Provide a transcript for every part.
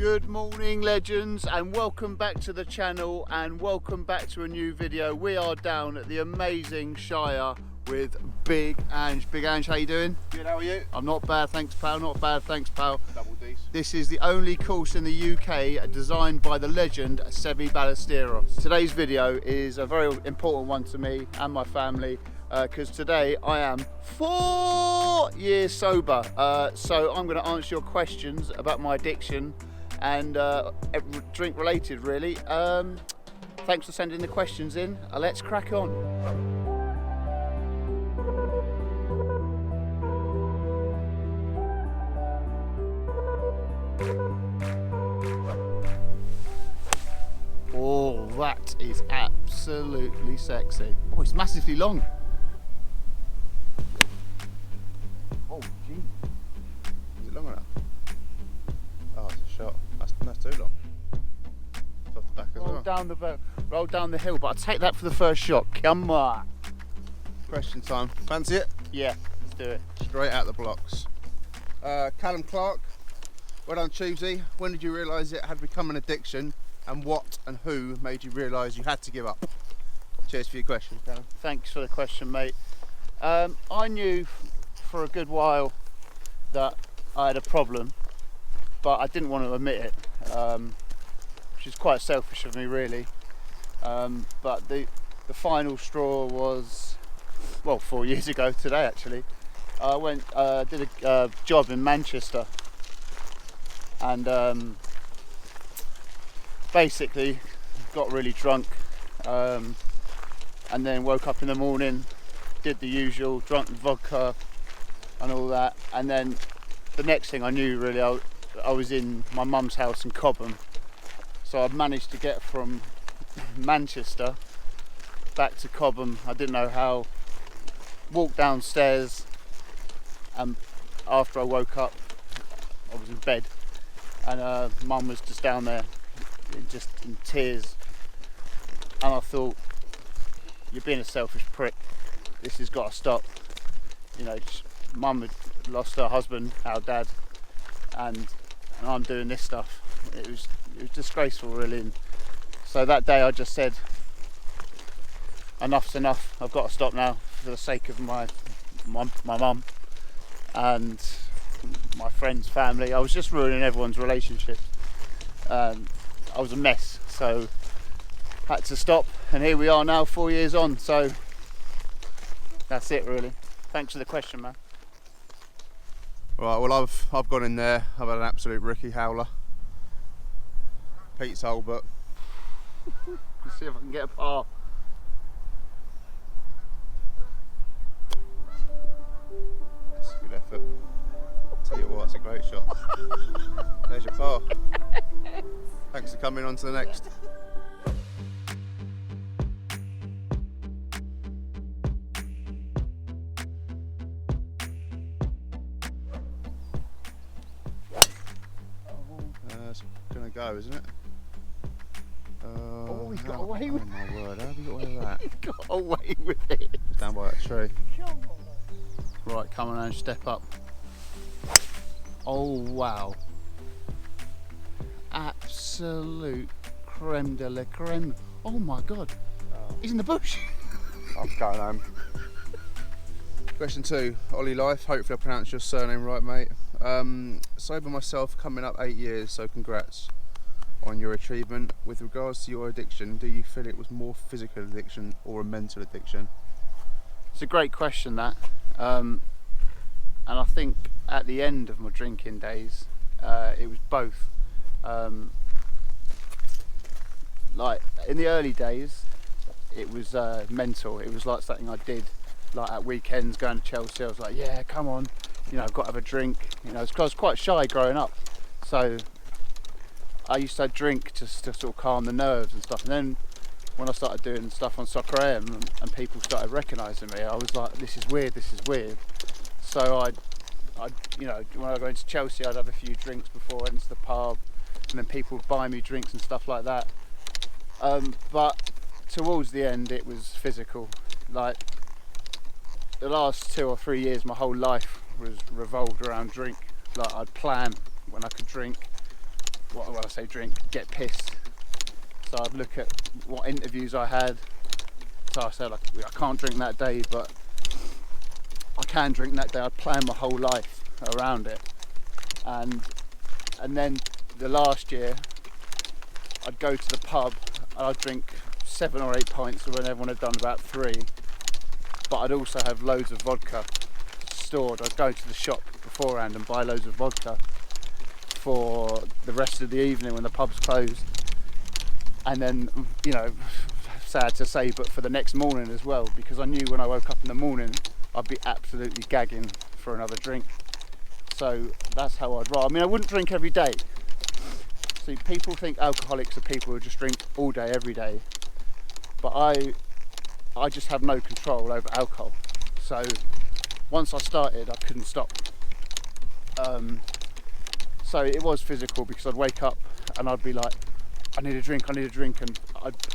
Good morning, legends, and welcome back to the channel and welcome back to a new video. We are down at the amazing Shire with Big Ange. Big Ange, how you doing? Good, how are you? I'm not bad, thanks pal, not bad, thanks pal. Double D's. This is the only course in the UK designed by the legend Seve Ballesteros. Today's video is a very important one to me and my family because today I am 4 years sober. So I'm going to answer your questions about my addiction and drink related really. Thanks for sending the questions in. Let's crack on. Oh, that is absolutely sexy. Oh, it's massively long. Oh, gee. Is it long enough? Oh, it's a shot. That's too long. It's off the back as well. Roll down the hill, but I'll take that for the first shot. Come on. Question time. Fancy it? Yeah, let's do it. Straight out the blocks. Callum Clark, well done Tuesday. When did you realise it had become an addiction? And what and who made you realise you had to give up? Cheers for your question, Callum. Thanks for the question, mate. I knew for a good while that I had a problem, but I didn't want to admit it, which is quite selfish of me, really. But the final straw was, well, 4 years ago today, actually. I went, did a job in Manchester, and basically got really drunk, and then woke up in the morning, did the usual, drunk vodka and all that, and then the next thing I knew really I was in my mum's house in Cobham. So I managed to get from Manchester back to Cobham. I didn't know how. Walked downstairs, and after I woke up I was in bed, and mum was just down there just in tears, and I thought, you're being a selfish prick, this has got to stop. You know, mum had lost her husband, our dad, and I'm doing this stuff. It was disgraceful, really. And so that day I just said, enough's enough, I've got to stop now for the sake of my mum and my friends, family. I was just ruining everyone's relationships. I was a mess, so had to stop, and here we are now 4 years on, so that's it really. Thanks for the question, man. Right, well I've gone in there, I've had an absolute rookie howler. Pete's hole, but Let's see if I can get a par. that's a good effort. Tell you what, it's a great shot. There's your par. Thanks for coming on to the next. It's gonna go, isn't it? Oh, he's got away with it. Oh my word, how have you got away with that? He got away with it. It's down by that tree. Right, come on, Ange, step up. Oh wow. Absolute creme de la creme. Oh my god. He's in the bush. I'm going home. Question 2, Ollie Life. Hopefully I pronounced your surname right, mate. Sober myself, coming up 8 years, so congrats on your achievement. With regards to your addiction, do you feel it was more physical addiction or a mental addiction? It's a great question, that. And I think at the end of my drinking days, it was both. Like in the early days, it was mental. It was like something I did, like at weekends going to Chelsea. I was like, yeah, come on, you know, I've got to have a drink. You know, I was quite shy growing up, so I used to drink just to sort of calm the nerves and stuff. And then when I started doing stuff on Soccer AM and people started recognising me, I was like, this is weird, this is weird. So I, you know, when I go into Chelsea, I'd have a few drinks before I went into the pub, and then people would buy me drinks and stuff like that. But towards the end, it was physical. Like the last 2 or 3 years, my whole life was revolved around drink. Like I'd plan when I could drink, when I say drink, get pissed. So I'd look at what interviews I had. So I said, like, I can't drink that day, but I can drink that day. I'd plan my whole life around it. And then the last year, I'd go to the pub and I'd drink 7 or 8 pints when everyone had done about 3. But I'd also have loads of vodka stored. I'd go to the shop beforehand and buy loads of vodka for the rest of the evening when the pub's closed. And then, you know, sad to say, but for the next morning as well, because I knew when I woke up in the morning, I'd be absolutely gagging for another drink. So that's how I'd roll. I mean, I wouldn't drink every day. See, people think alcoholics are people who just drink all day, every day. But I just have no control over alcohol. So once I started, I couldn't stop. So it was physical, because I'd wake up and I'd be like, I need a drink, and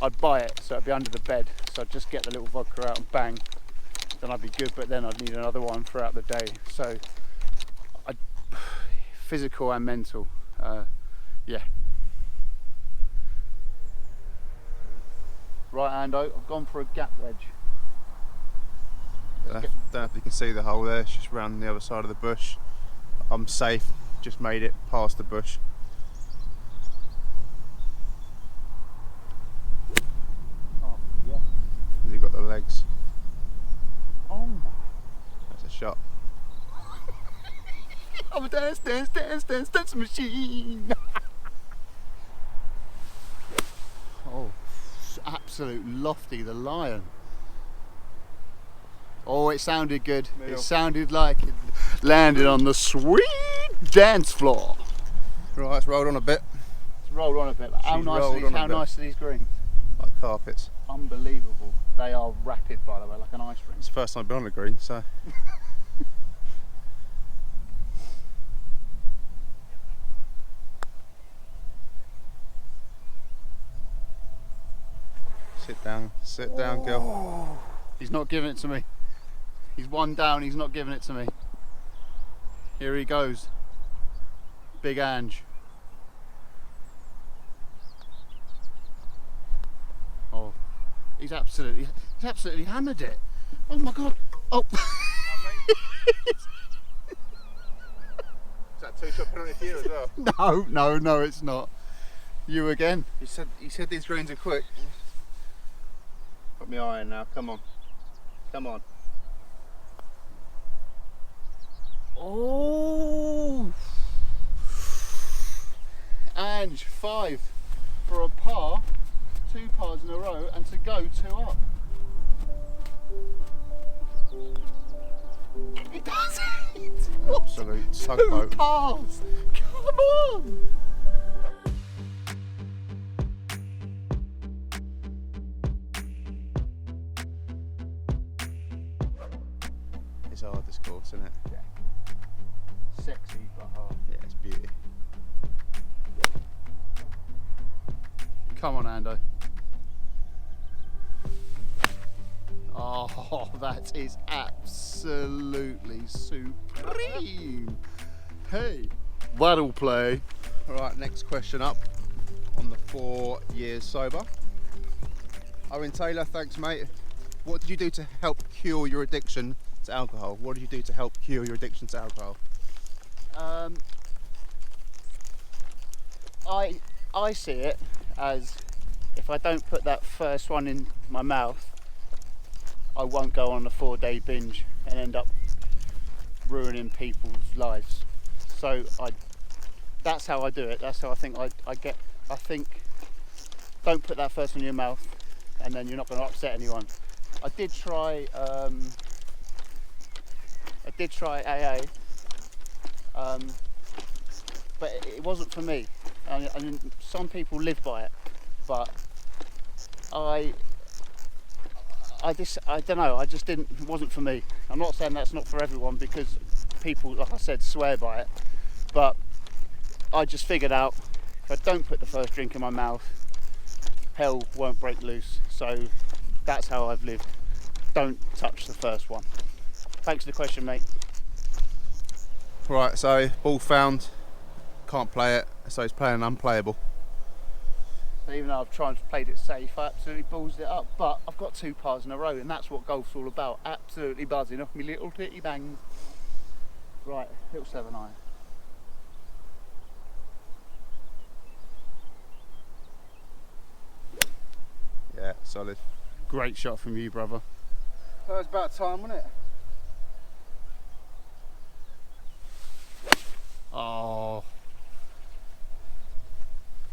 I'd buy it, so it'd be under the bed. So I'd just get the little vodka out and bang, then I'd be good, but then I'd need another one throughout the day. So physical and mental, yeah. Right, Ando, I've gone for a gap wedge. Don't know if you can see the hole there, it's just round the other side of the bush. I'm safe, just made it past the bush. Oh, yeah. You've got the legs. Oh my. That's a shot. I'm a dance machine. Oh, absolute lofty, the lion. Oh, it sounded good. Middle. It sounded like it landed on the sweet dance floor. Right, it's rolled on a bit, Let's roll on a bit. How She's nice rolled on a bit. are these greens? like carpets. Unbelievable. They are rapid, by the way, like an ice rink. It's the first time I've been on the green, so. Sit down, girl. He's not giving it to me. He's one down, he's not giving it to me. Here he goes. Big Ange. Oh, he's absolutely hammered it. Oh my God. Oh. Is that 2-shot penalty for you as well? No, it's not. You again. He said these greens are quick. Put my eye in now, come on. Oh, Ange, 5 for a par, 2 pars in a row, and to go 2 up. He does it! Absolute tugboat. 2 pars! Come on! It's hard, this course, isn't it? Yeah. Sexy but hard. Yeah, it's beauty. Come on, Ando. Oh, that is absolutely supreme. Hey, that'll play. Alright, next question up on the 4 years sober. Owen Taylor, thanks mate. What did you do to help cure your addiction to alcohol? What did you do to help cure your addiction to alcohol? I see it as, if I don't put that first one in my mouth, I won't go on a 4-day binge and end up ruining people's lives. So that's how I do it. That's how I think I think don't put that first one in your mouth, and then you're not going to upset anyone. I did try AA, but it wasn't for me. I mean, some people live by it, but I don't know. I just didn't. It wasn't for me. I'm not saying that's not for everyone, because people, like I said, swear by it. But I just figured out, if I don't put the first drink in my mouth, hell won't break loose. So that's how I've lived. Don't touch the first one. Thanks for the question, mate. Right, so ball found, can't play it, so he's playing unplayable. So even though I've tried to play it safe, I absolutely ballsed it up. But I've got 2 pars in a row, and that's what golf's all about. Absolutely buzzing off me little titty bangs. Right, little 7-iron. Yeah, solid. Great shot from you, brother. That was about time, wasn't it? Oh.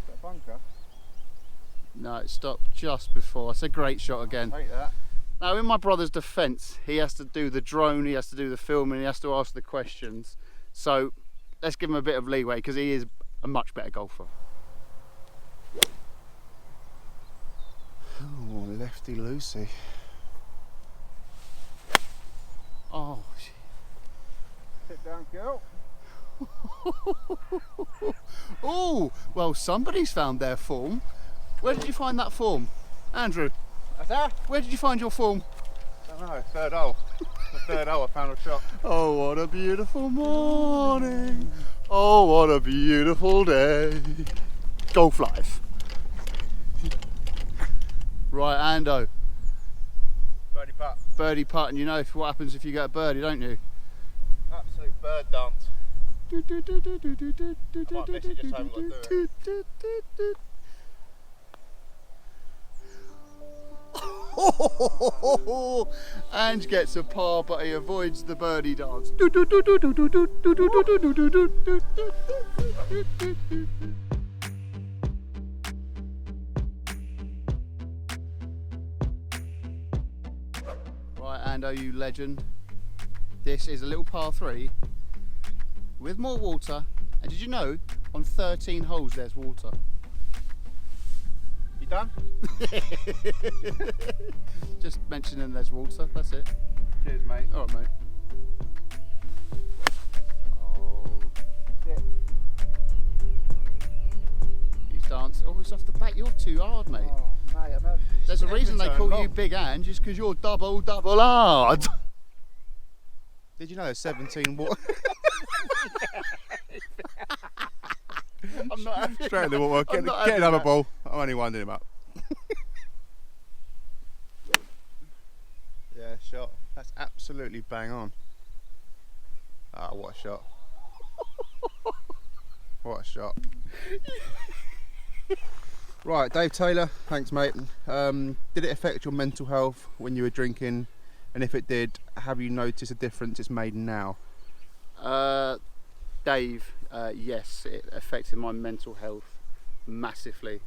Is that a bunker? No, it stopped just before. It's a great shot again. Take that. Now, in my brother's defence, he has to do the drone, he has to do the filming, he has to ask the questions. So let's give him a bit of leeway because he is a much better golfer. Oh, lefty loosey. Oh, Sit down, girl. oh, well, somebody's found their form. Where did you find that form? Andrew, That's that? where did you find your form? I don't know, 3rd hole. The 3rd hole I found a shot. Oh, what a beautiful morning. Oh, what a beautiful day. Golf life. Right, Ando. Birdie putt. Birdie putt, and you know what happens if you get a birdie, don't you? Absolute bird dance. I might miss it, just haven't got to do it. Ange gets a par, but he avoids the birdie dance. Right, Ando, you legend. This is a little par 3 with more water. And did you know on 13 holes there's water? You done? Just mentioning there's water, that's it. Cheers, mate. Alright, mate. Oh. Sit. He's dancing. Oh, it's off the back. You're too hard, mate. Oh, mate, There's a reason they call you Big Ange, is because you're double hard. Did you know there's 17 water? I'm not having Straight in the water. I'm not Get having another that. ball. I'm only winding him up. Yeah, shot. That's absolutely bang on. Ah, what a shot. What a shot. Right, Dave Taylor, thanks mate. Did it affect your mental health when you were drinking? And if it did, have you noticed a difference it's made now? Dave, yes, it affected my mental health massively.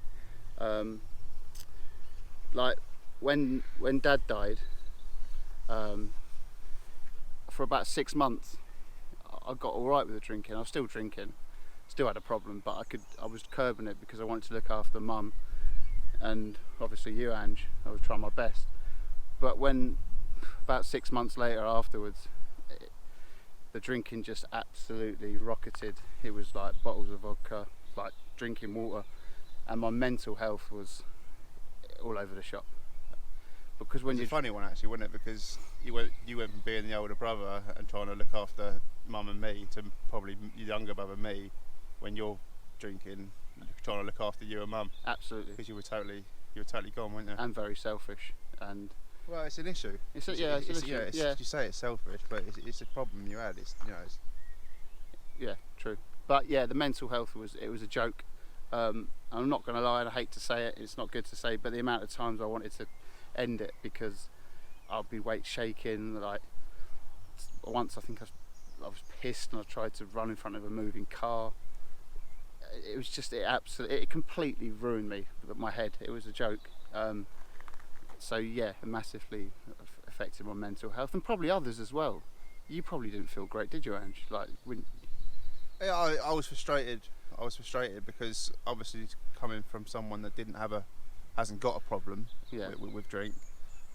Like when Dad died, for about 6 months, I got all right with the drinking. I was still drinking, still had a problem, but I was curbing it because I wanted to look after Mum, and obviously you, Ange. I was trying my best, but when about 6 months later afterwards, the drinking just absolutely rocketed. It was like bottles of vodka, like drinking water, and my mental health was all over the shop. Because when It's you a funny one actually, wasn't it? Because you went from being the older brother and trying to look after Mum and me to probably your younger brother me, when you're drinking, trying to look after you and Mum. absolutely, Because you were totally gone, weren't you? and very selfish, and Well, it's an issue. it's an issue. Yeah, You say it's selfish, but it's a problem you had. It's, you know, it's, yeah, true. But yeah, the mental health was a joke. I'm not going to lie, and I hate to say it, it's not good to say, but the amount of times I wanted to end it because I'd be weight shaking. Like once I think I was pissed and I tried to run in front of a moving car. It was just it completely ruined me, my head. It was a joke. So yeah, it massively affected my mental health, and probably others as well. You probably didn't feel great, did you, Ange? Like when yeah, I was frustrated. I was frustrated because obviously coming from someone that hasn't got a problem with drink,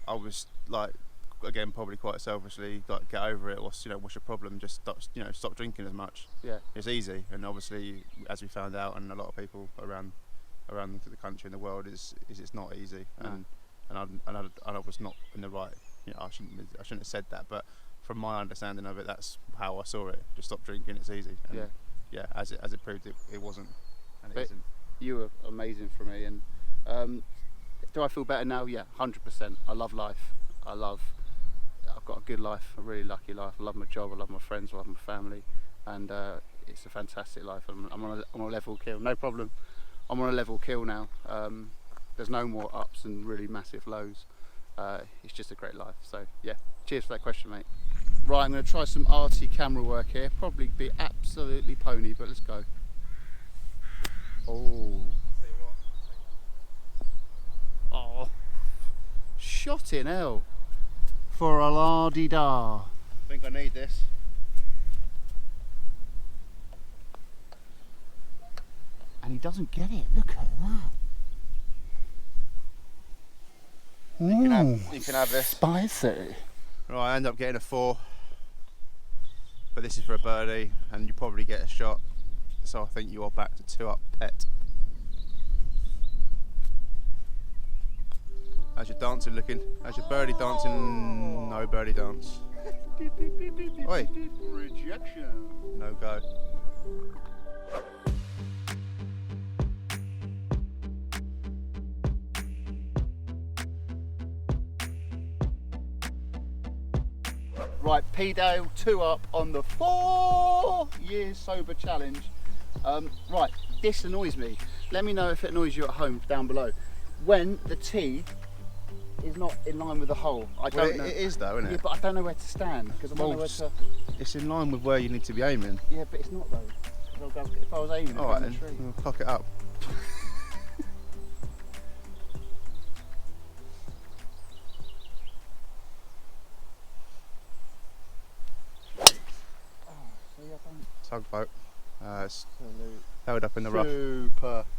I was like, again, probably quite selfishly, like, get over it. What's your problem? Just stop drinking as much. Yeah, it's easy. And obviously, as we found out, and a lot of people around the country and the world, is it's not easy. No. And I was not in the right. I shouldn't have said that, but from my understanding of it, that's how I saw it. Just stop drinking. It's easy. And, yeah. yeah, as it proved, it wasn't, and it But isn't. you were amazing for me, and do I feel better now? Yeah, 100%. I love life. I've got a good life, a really lucky life. I love my job, I love my friends, I love my family, and it's a fantastic life. I'm on a level kill, no problem. I'm on a level kill now. There's no more ups and really massive lows. It's just a great life. So yeah, cheers for that question, mate. Right, I'm going to try some arty camera work here. Probably be absolutely pony, but let's go. Oh. Oh. Shot in hell. For a la-di-da. I think I need this. And he doesn't get it. Look at that. You can have this. Spicy. Right, I end up getting a 4, but this is for a birdie, and you probably get a shot. So I think you are back to 2 up pet. How's your dancing looking? How's your birdie dancing? No birdie dance. Oi. Rejection. No go. Right, P-Dale, 2 up on the 4 years sober challenge. Right, this annoys me. Let me know if it annoys you at home down below. When the tee is not in line with the hole. I don't know. It is though, isn't it? Yeah, but I don't know where to stand because I don't know where to. It's in line with where you need to be aiming. Yeah, but it's not though. If I was aiming, it'd Alright be in then, the tree. we'll cock it up. Tugboat. It's held up in the rough.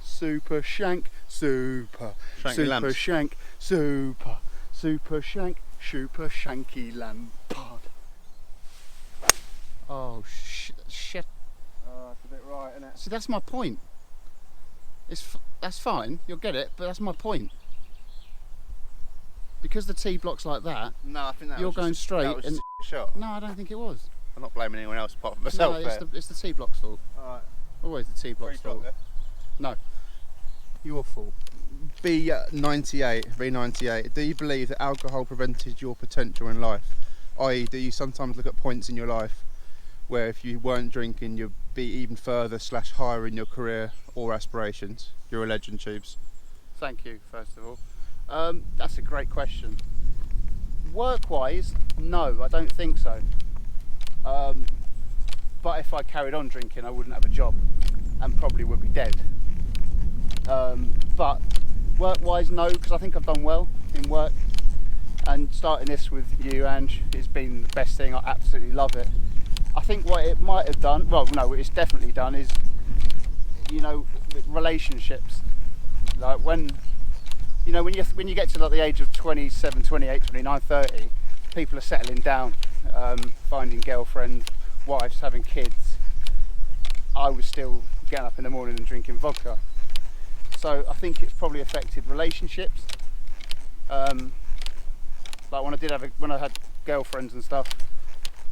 Super shank, super Shankly shank, super shank, super shanky Lampard. Oh shit! Oh, it's a bit right, isn't it? See, that's my point. That's fine. You'll get it, but that's my point. Because the tee blocks like that, No, I think that you're was going just, straight. That was And a shot. no, I don't think it was. I'm not blaming anyone else apart from myself. No, it's the tee block's fault. Alright. Always the tee block's fault. No, your fault. B98. Do you believe that alcohol prevented your potential in life? I.e., do you sometimes look at points in your life where if you weren't drinking, you'd be even further / higher in your career or aspirations? You're a legend, Tubes. Thank you, first of all. That's a great question. Work-wise, no, I don't think so. But if I carried on drinking, I wouldn't have a job and probably would be dead. But work-wise, no, because I think I've done well in work. And starting this with you, Ange, has been the best thing. I absolutely love it. I think what it might have done, well, no, what it's definitely done is, you know, relationships. Like when you get to like the age of 27, 28, 29, 30, people are settling down, finding girlfriends, wives, having kids. I was still getting up in the morning and drinking vodka. So I think it's probably affected relationships. Like when I had girlfriends and stuff,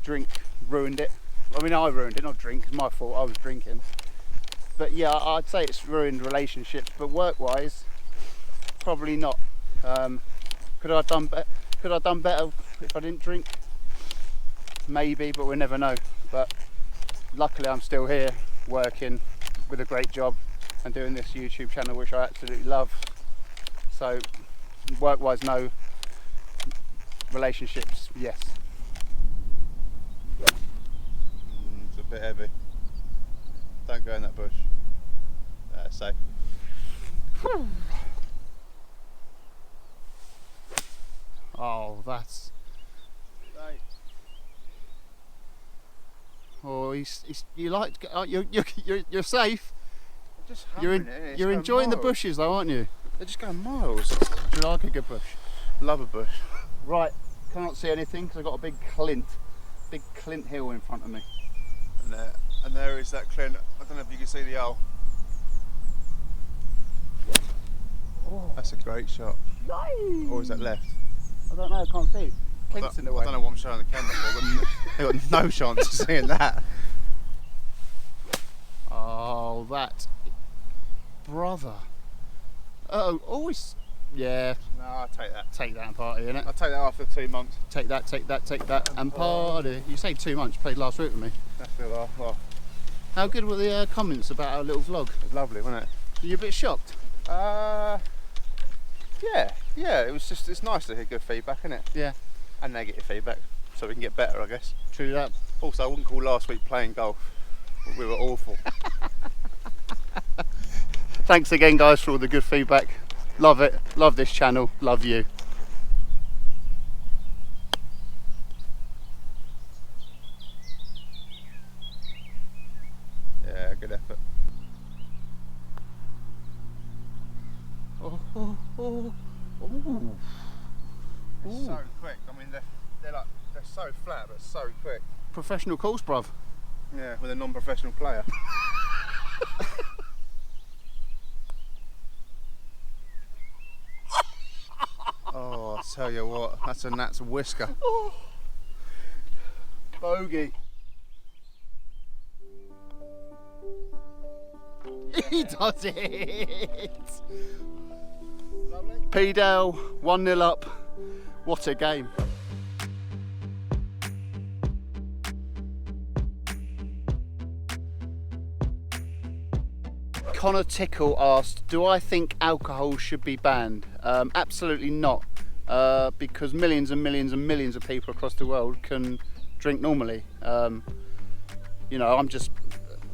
drink ruined it. I mean, I ruined it, not drink. It's my fault. I was drinking. But yeah, I'd say it's ruined relationships. But work-wise, probably not. Could I have done better if I didn't drink? Maybe, but we'll never know. But luckily, I'm still here, working with a great job and doing this YouTube channel, which I absolutely love. So, work-wise, no. Relationships, yes. It's a bit heavy. Don't go in that bush. Safe. Oh, that's. Oh, you like. You're safe. Just You're enjoying the bushes, though, aren't you? They're just going miles. Do you like a good bush? Love a bush. Right, can't see anything because I've got a big Clint hill in front of me. And there is that Clint. I don't know if you can see the owl. Oh. That's a great shot. Nice. Or is that left? I don't know, I can't see. Clint's in the way. I don't know what I'm showing the camera for. They've got no chance of seeing that. Oh, that brother. Oh, always. Yeah, No, I'll take that. take that and party, innit? I'll take that after 2 months. Take that, and party. You say 2 months. You played last week with me. That's it. Well, How good were the comments about our little vlog? it was lovely, wasn't it? Were you a bit shocked? Yeah. It was just, it's nice to hear good feedback, isn't it? Yeah. And negative feedback, so we can get better, I guess. True that. Also, I wouldn't call last week playing golf. We were awful. Thanks again, guys, for all the good feedback. Love it. Love this channel. Love you. Yeah, good effort. Oh, oh, oh. Ooh. It's so quick. I mean, they're so flat, but so quick. Professional course, bruv. Yeah, with a non-professional player. Oh, I tell you what, that's a gnat's whisker. Bogey. He does it. Lovely. P-Dale, 1-0 up. What a game. Connor Tickle asked, do I think alcohol should be banned? Absolutely not, because millions and millions and millions of people across the world can drink normally. You know, I'm just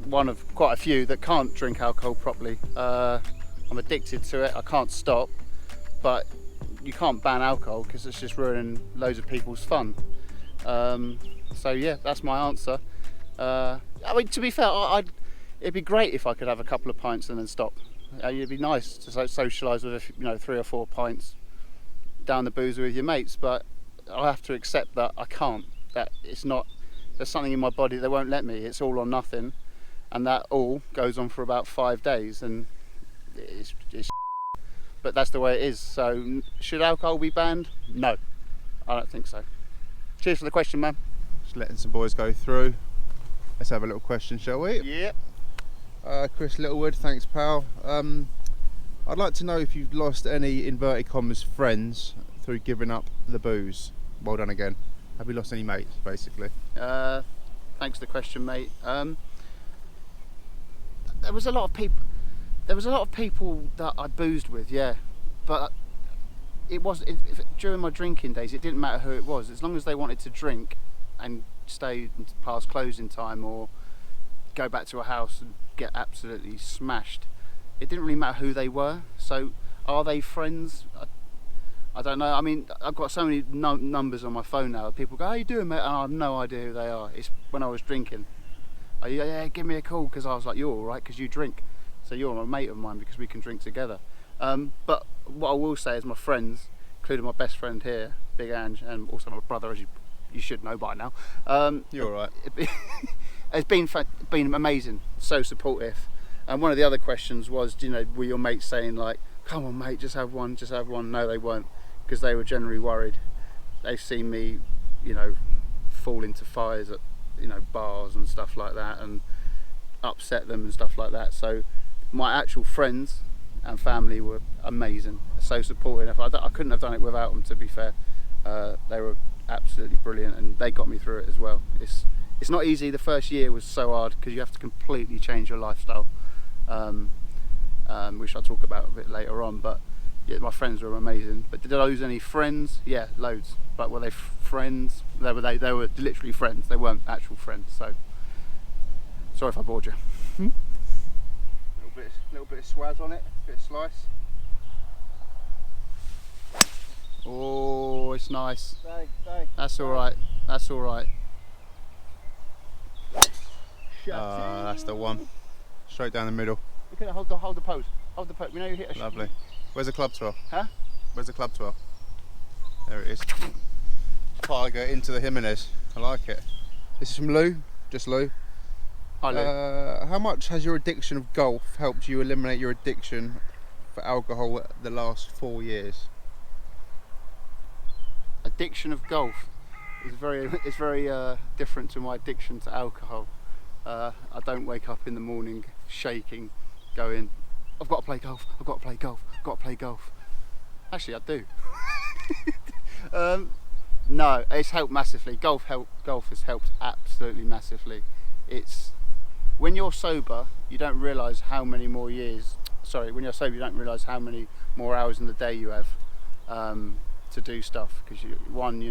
one of quite a few that can't drink alcohol properly. I'm addicted to it, I can't stop, but you can't ban alcohol because it's just ruining loads of people's fun. So yeah, that's my answer. I mean, to be fair, it'd be great if I could have a couple of pints and then stop. It'd be nice to socialise with, 3 or 4 pints down the boozer with your mates, but I have to accept that I can't. That it's not. There's something in my body that won't let me. It's all or nothing, and that all goes on for about 5 days, and it's but that's the way it is. So should alcohol be banned? No, I don't think so. Cheers for the question, man. Just letting some boys go through. Let's have a little question, shall we? Yep. Chris Littlewood, thanks pal. I'd like to know if you've lost any inverted commas friends through giving up the booze. Well done again. Have you lost any mates, basically? Thanks for the question, mate. There was a lot of people. There was a lot of people that I boozed with, yeah, but during my drinking days. It didn't matter who it was, as long as they wanted to drink and stay past closing time or go back to a house and get absolutely smashed. It didn't really matter who they were. So are they friends? I don't know. I mean, I've got so many numbers on my phone now. People go, how you doing, mate? And I have no idea who they are. It's when I was drinking. Oh, yeah, give me a call, because I was like, you're all right because you drink. So you're a mate of mine because we can drink together. But what I will say is my friends, including my best friend here, Big Ange, and also my brother, as you should know by now. You're all right. It's been amazing, so supportive. And one of the other questions was, were your mates saying like, come on mate, just have one, just have one? No, they weren't, because they were generally worried. They've seen me, fall into fires at, bars and stuff like that, and upset them and stuff like that. So my actual friends and family were amazing, so supportive. I couldn't have done it without them, to be fair. They were absolutely brilliant, and they got me through it as well. It's not easy. The first year was so hard because you have to completely change your lifestyle, which I'll talk about a bit later on. But yeah, my friends were amazing. But did I lose any friends? Yeah, loads. But were they friends? They were literally friends. They weren't actual friends. So sorry if I bored you. Little bit of swaz on it, bit of slice. Oh, it's nice. Thanks. That's all right. That's all right. That's the one. Straight down the middle. Look at it. Hold the pose. Hold the pose. You hit a Lovely. Where's the club 12? Huh? Where's the club 12? There it is. Tiger into the Jimenez. I like it. This is from Lou. Just Lou. Hi, Lou. How much has your addiction of golf helped you eliminate your addiction for alcohol the last 4 years? Addiction of golf is very different to my addiction to alcohol. I don't wake up in the morning shaking, going, I've got to play golf, I've got to play golf, I've got to play golf. Actually, I do. No, it's helped massively. Golf has helped absolutely massively. It's when you're sober, you don't realise how many more years. Sorry, when you're sober, you don't realise how many more hours in the day you have to do stuff, because you're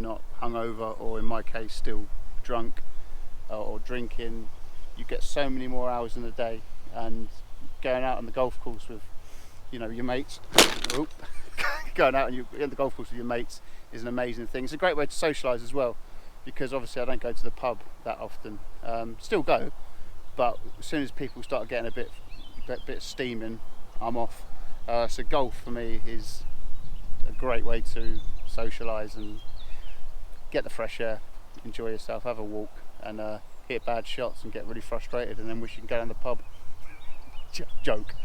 not hungover, or in my case, still drunk or drinking. You get so many more hours in the day, and going out on the golf course with, your mates. Going out on the golf course with your mates is an amazing thing. It's a great way to socialise as well, because obviously I don't go to the pub that often. Still go, but as soon as people start getting a bit steaming, I'm off. So golf for me is a great way to socialise and get the fresh air, enjoy yourself, have a walk, and hit bad shots and get really frustrated, and then wish you can go down the pub. Joke.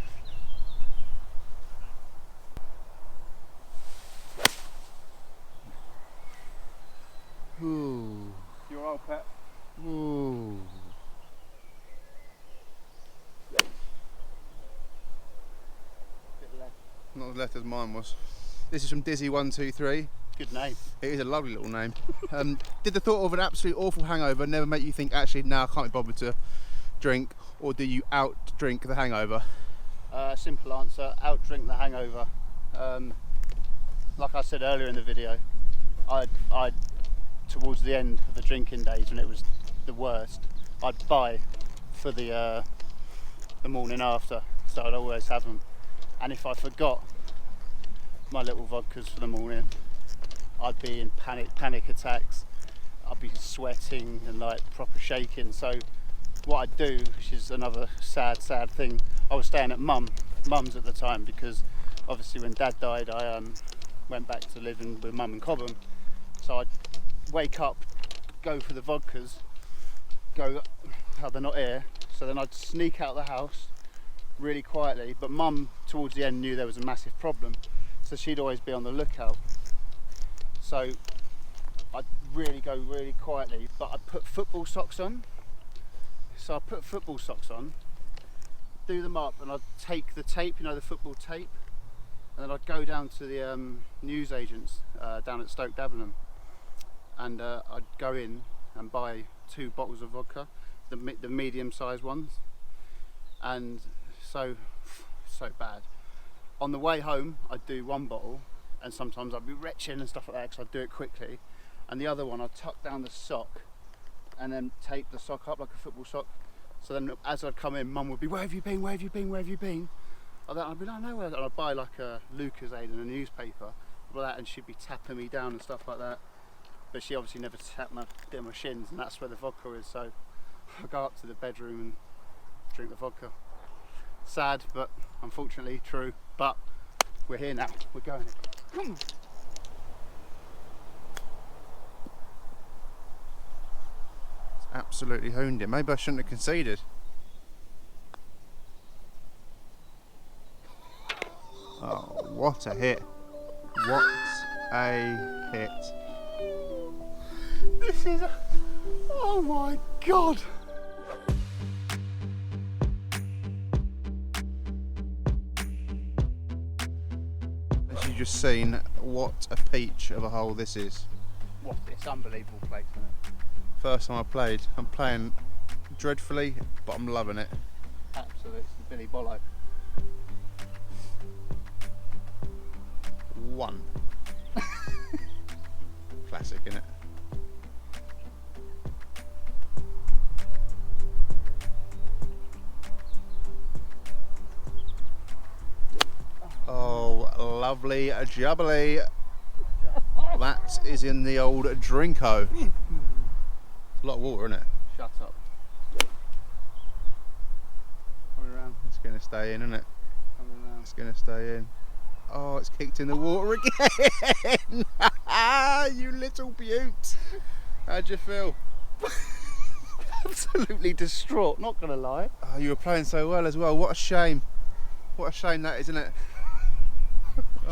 Ooh. Your old pet. Ooh. Not as left as mine was. This is from Dizzy123. Good name. It is a lovely little name. Did the thought of an absolute awful hangover never make you think, actually, now I can't be bothered to drink, or do you out drink the hangover? Simple answer, out drink the hangover. Like I said earlier in the video, I'd towards the end of the drinking days, when it was the worst, I'd buy for the morning after, so I'd always have them. And if I forgot my little vodkas for the morning, I'd be in panic attacks. I'd be sweating and like proper shaking. So what I'd do, which is another sad thing, I was staying at mum's at the time, because obviously when Dad died, I went back to living with Mum in Cobham. So I'd wake up, go for the vodkas, go, oh, they're not here. So then I'd sneak out of the house really quietly, but Mum towards the end knew there was a massive problem, so she'd always be on the lookout. So I'd really go really quietly, but I'd put football socks on. So I put football socks on, do them up, and I'd take the tape, the football tape, and then I'd go down to the newsagents down at Stoke Davenham, and I'd go in and buy 2 bottles of vodka, the medium-sized ones, and so bad. On the way home, I'd do 1 bottle, and sometimes I'd be retching and stuff like that, because I'd do it quickly, and the other one I'd tuck down the sock and then tape the sock up like a football sock. So then as I'd come in, Mum would be, where have you been, where have you been, where have you been? I'd be like, nowhere. And I'd buy like a Lucasade and a newspaper, like that, and she'd be tapping me down and stuff like that. But she obviously never tapped my shins, and that's where the vodka is. So I go up to the bedroom and drink the vodka. Sad, but unfortunately true. But we're here now, we're going. Absolutely honed it. Maybe I shouldn't have conceded. Oh, what a hit. What a hit. This is oh my God. As you've just seen, what a peach of a hole this is. What this unbelievable place, isn't it? First time I played. I'm playing dreadfully, but I'm loving it. Absolutely, it's the Billy Bollo. 1. Classic, innit? Oh, lovely jubbly. That is in the old Drinko. A lot of water, isn't it? Shut up. Coming around. It's going to stay in, isn't it? Coming around. It's going to stay in. Oh, it's kicked in the water again. You little beaut. How'd you feel? Absolutely distraught, not going to lie. Oh, you were playing so well as well. What a shame. What a shame that is, isn't it?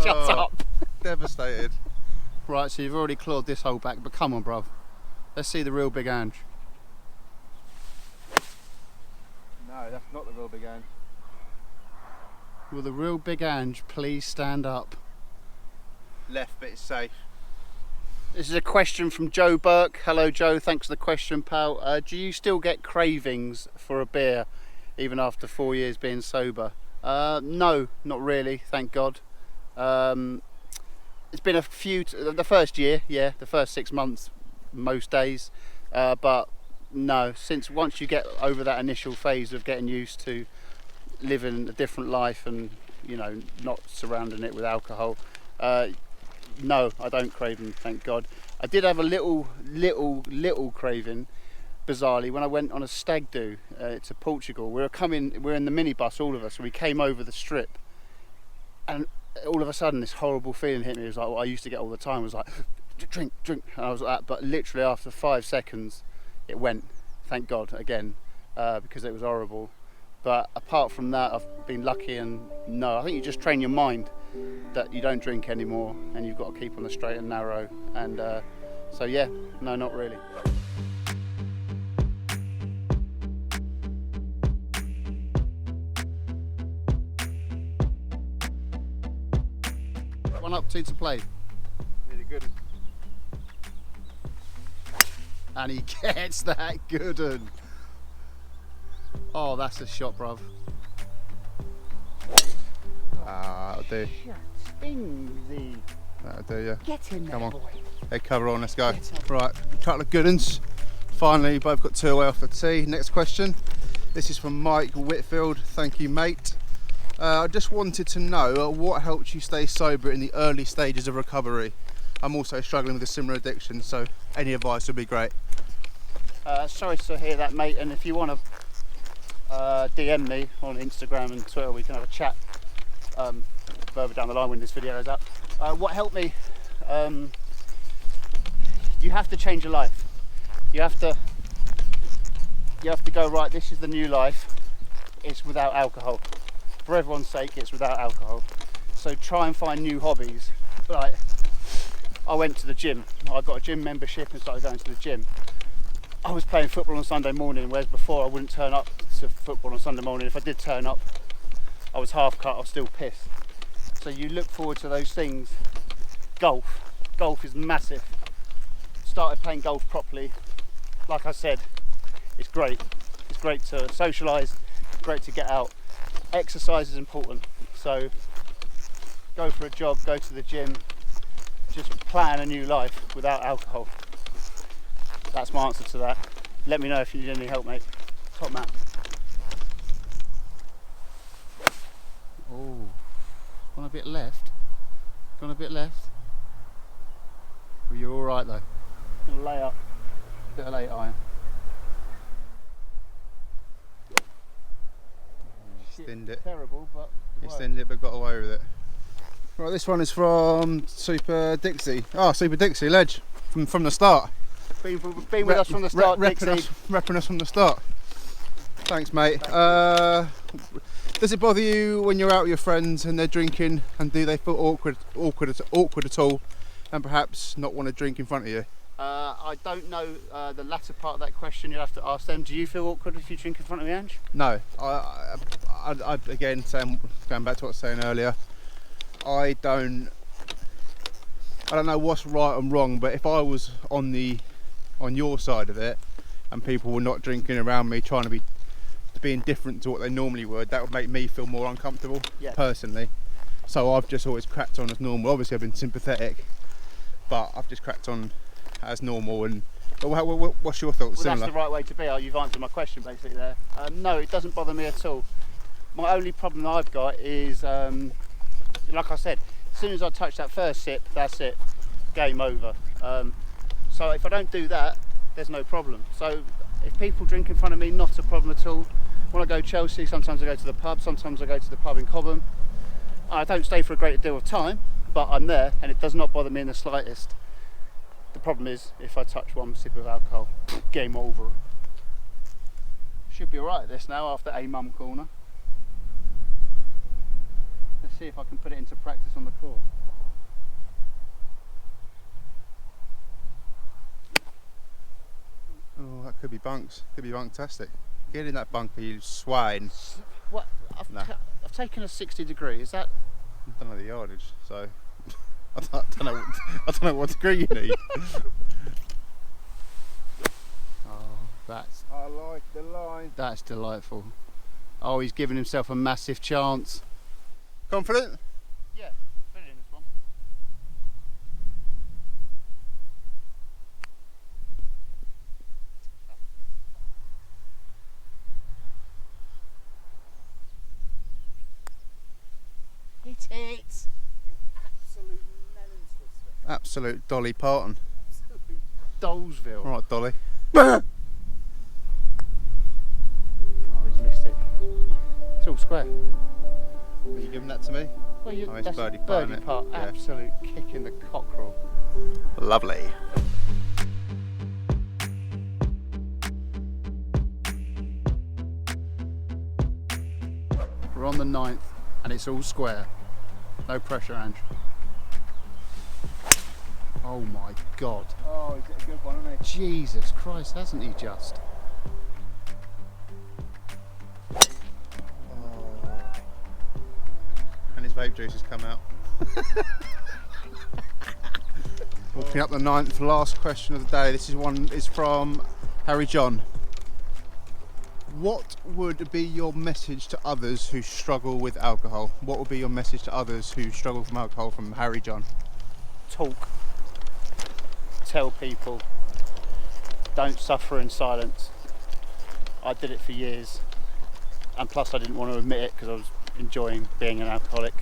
Shut up. Devastated. Right, so you've already clawed this hole back, but come on, bruv. Let's see the real Big Ange. No, that's not the real Big Ange. Will the real Big Ange please stand up? Left bit is safe. This is a question from Joe Burke. Hello Joe, thanks for the question, pal. Do you still get cravings for a beer even after 4 years being sober? No, not really, thank God. It's been a few, the first year, yeah, the first 6 months, most days, but no, since once you get over that initial phase of getting used to living a different life and, you know, not surrounding it with alcohol, no, I don't crave them, thank God. I did have a little craving, bizarrely, when I went on a stag do to Portugal. We're in the minibus, all of us, and we came over the strip, and all of a sudden this horrible feeling hit me. It was like what I used to get all the time. It was like, drink, and I was like that, but literally after 5 seconds, it went, thank God, again, because it was horrible. But apart from that, I've been lucky, and no, I think you just train your mind that you don't drink anymore, and you've got to keep on the straight and narrow, and so yeah, no, not really. One up, two to play. Really good. And he gets that good un. Oh, that's a shot, bruv. Ah, that'll do. Stingsy. That'll do, yeah. Get in there, Come on. boy. Head cover on, let's go. Get on. Right, a couple of good uns. Finally, both got 2 away off the tee. Next question. This is from Mike Whitfield. Thank you, mate. I just wanted to know what helped you stay sober in the early stages of recovery. I'm also struggling with a similar addiction, so any advice would be great. Sorry to hear that, mate, and if you want to DM me on Instagram and Twitter, we can have a chat further down the line when this video is up. What helped me? You have to change your life. You have to go, right, this is the new life. It's without alcohol. For everyone's sake, it's without alcohol. So try and find new hobbies. Like, I went to the gym. I got a gym membership and started going to the gym. I was playing football on Sunday morning, whereas before I wouldn't turn up to football on Sunday morning. If I did turn up, I was half cut, I was still pissed. So you look forward to those things. Golf is massive. Started playing golf properly. Like I said, it's great. It's great to socialise, great to get out. Exercise is important. So go for a jog, go to the gym, just plan a new life without alcohol. That's my answer to that. Let me know if you need any help, mate. Top man. Oh, gone a bit left. Gone a bit left. Well, you're all right though. Gonna lay up. Bit of late iron. Stinned it. Terrible, but He stinned it, but got away with it. Right, this one is from Super Dixie. Oh, Super Dixie, ledge from the start. Been with us from the start, Dixie. Repping us from the start. Thanks, mate. Does it bother you when you're out with your friends and they're drinking, and do they feel awkward at all, and perhaps not want to drink in front of you? I don't know the latter part of that question. You'll have to ask them. Do you feel awkward if you drink in front of me, Ange? No. I again, going back to what I was saying earlier, I don't know what's right and wrong, but if I was on your side of it and people were not drinking around me, trying to be being different to what they normally would, that would make me feel more uncomfortable, personally. So I've just always cracked on as normal. Obviously I've been sympathetic, but I've just cracked on as normal. And what's your thoughts? Well, that's the right way to be. You've answered my question basically there. No, it doesn't bother me at all. My only problem I've got is, like I said, as soon as I touch that first sip, that's it, game over. So if I don't do that, there's no problem. So if people drink in front of me, not a problem at all. When I go to Chelsea, sometimes I go to the pub, sometimes I go to the pub in Cobham. I don't stay for a great deal of time, but I'm there and it does not bother me in the slightest. The problem is if I touch one sip of alcohol, game over. Should be alright at this now after a mum corner. Let's see if I can put it into practice on the course. Oh, that could be bunks. Could be bunktastic. Get in that bunker, you swine. What? No. I've taken a 60 degree. Is that? I don't know the yardage, so I don't know what degree you need. Oh, that's. I like the line. That's delightful. Oh, he's giving himself a massive chance. Confident? Yeah, put it in this one. Hit it! Absolute melon twister. Absolute Dolly Parton. Absolute Dolesville. All right, Dolly. Oh, he's missed it. It's all square. Are you giving that to me? Well, Oh, it's that's birdie part, isn't it? part. Yeah. Absolute kick in the cockerel. Lovely. We're on the 9th and it's all square. No pressure, Ange. Oh my God. Oh, he's got a good one, hasn't Jesus Christ, hasn't he just? Oh. And his vape juice has come out. Walking up the 9th, last question of the day. This is from Harry John. What would be your message to others who struggle with alcohol? What would be your message to others who struggle from alcohol, from Harry John? Talk. Tell people. Don't suffer in silence. I did it for years, and plus I didn't want to admit it because I was enjoying being an alcoholic.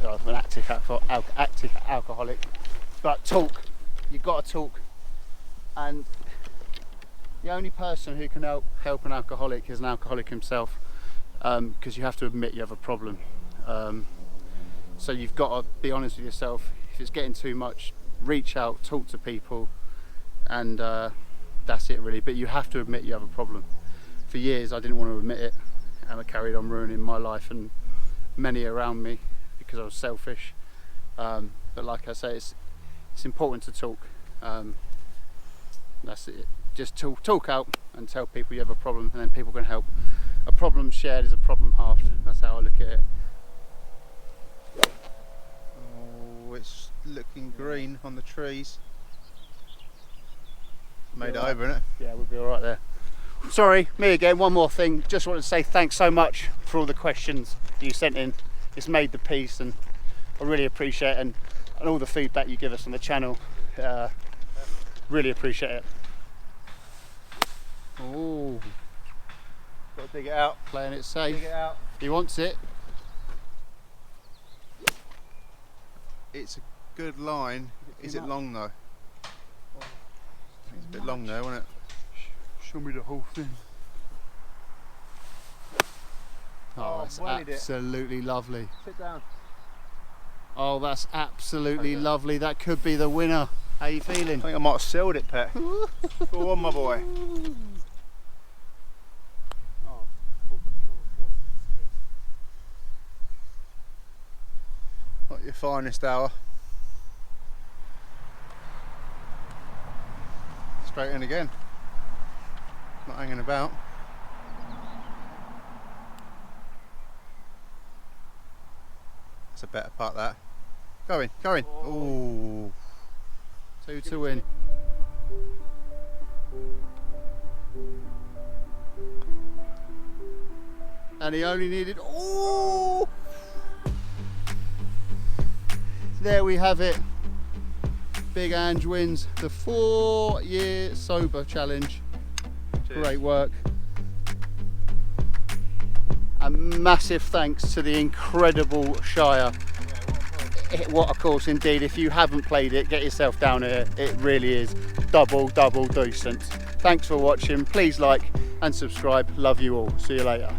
An active alcoholic. But talk. You've got to talk. And the only person who can help an alcoholic is an alcoholic himself, because you have to admit you have a problem. So you've got to be honest with yourself. If it's getting too much, reach out, talk to people, and that's it really. But you have to admit you have a problem. For years I didn't want to admit it, and I carried on ruining my life and many around me because I was selfish. But like I say, it's important to talk. That's it. Just talk out and tell people you have a problem, and then people can help. A problem shared is a problem halved. That's how I look at it. Oh, it's looking green on the trees. Made it over, innit? Yeah, we'll be all right there. Sorry, me again. One more thing. Just wanted to say thanks so much for all the questions you sent in. It's made the piece, and I really appreciate it, and all the feedback you give us on the channel. Really appreciate it. Oh, Got to dig it out. playing it safe. Dig it out. He wants it. It's a good line. Is it long though? It's a bit long there, wasn't it? Show me the whole thing. Oh, that's wellied it. absolutely lovely. Sit down. Oh, that's absolutely lovely. That could be the winner. How you feeling? I think I might have sealed it, Pet. Go on, my boy. Not your finest hour. Straight in again. Not hanging about. That's a better putt, that. Go in, go in. Ooh. 2 to win. And he only needed. Oh! There we have it. Big Ange wins the 4-year sober challenge. Cheers. Great work. A massive thanks to the incredible Shire. What a course indeed. If you haven't played it, get yourself down here. It really is double decent. Thanks for watching. Please like and subscribe. Love you all. See you later.